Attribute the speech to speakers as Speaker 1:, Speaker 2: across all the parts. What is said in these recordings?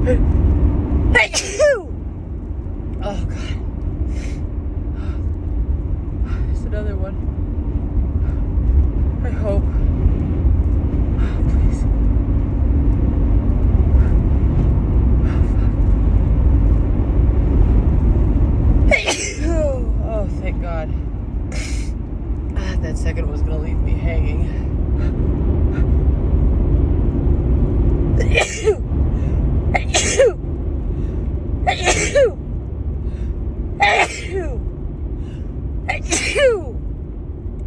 Speaker 1: Oh God. There's another one. I hope. Please. Oh, thank God. That second was gonna leave me hanging.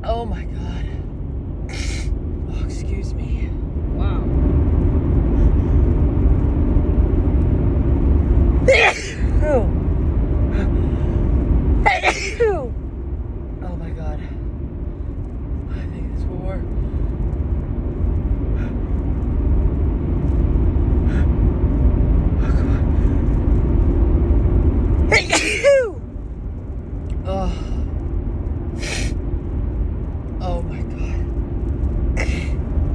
Speaker 1: Oh my God. Oh, excuse me.
Speaker 2: Wow.
Speaker 1: Oh my God. I think it's more. Oh. Oh my God.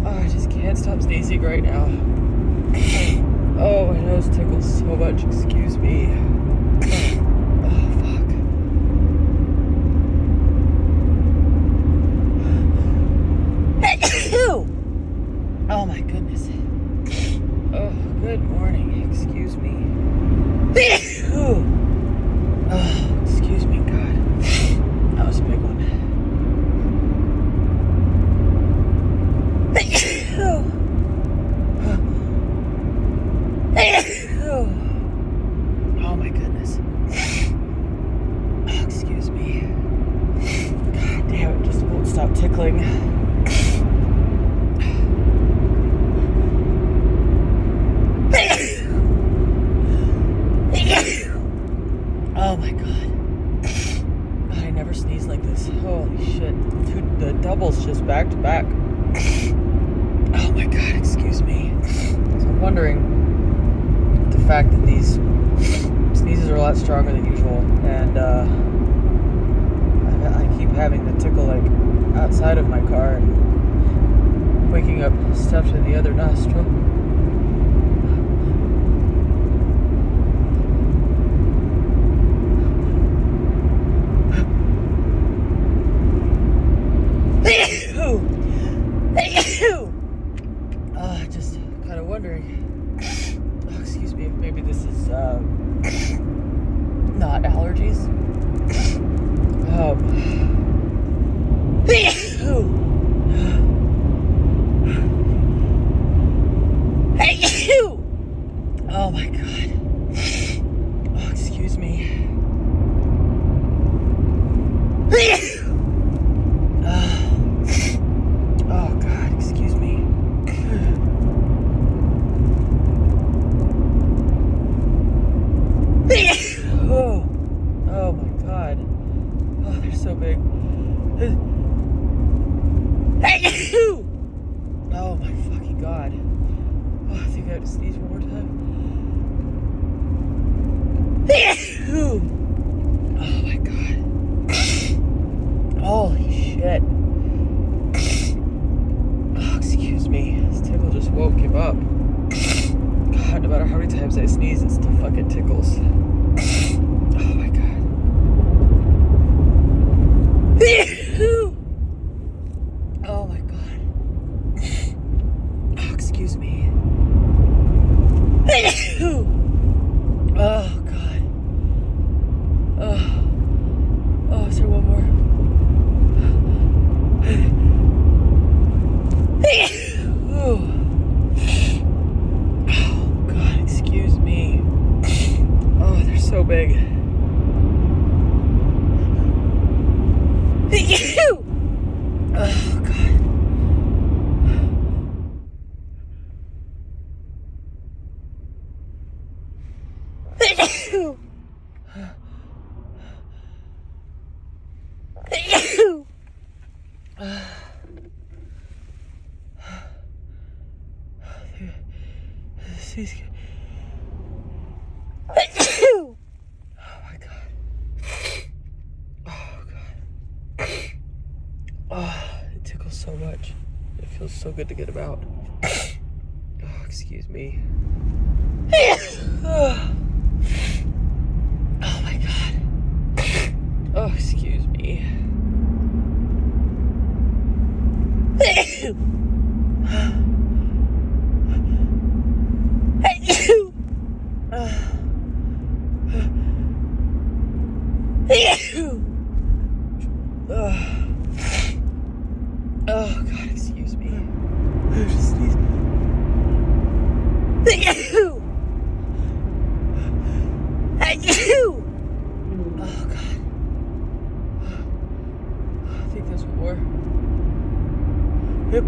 Speaker 1: Oh, I just can't stop sneezing right now. Oh, my nose tickles so much. Excuse me. Oh, fuck. Oh my goodness. Oh, good morning. Excuse me. Oh, excuse me, God. That was a big one. Oh my goodness. Oh, excuse me. God damn it, just won't stop tickling. Oh my God. I never sneezed like this. Holy shit. The doubles just back to back. Oh my God, excuse me. So I'm wondering the fact that these sneezes are a lot stronger than usual, and I keep having the tickle like outside of my car and waking up stuff to the other nostril. Just kind of wondering. Oh, excuse me, if maybe this is not allergies. Oh my God. Oh, excuse me. Oh God, excuse me. Oh my God. Oh, they're so big. Oh my fucking God. Oh, I think I have to sneeze one more time. Oh my God. Holy shit. Oh, excuse me. This tickle just woke him up. God, no matter how many times I sneeze, it still fucking tickles. Oh my God. Oh my God. Oh, excuse me. Oh God. Oh, is there one more? Oh God, excuse me. Oh, they're so big. Oh God. Oh my God. Oh God. Oh, it tickles so much. It feels so good to get him out. Oh, excuse me. think that's what we're... Yep.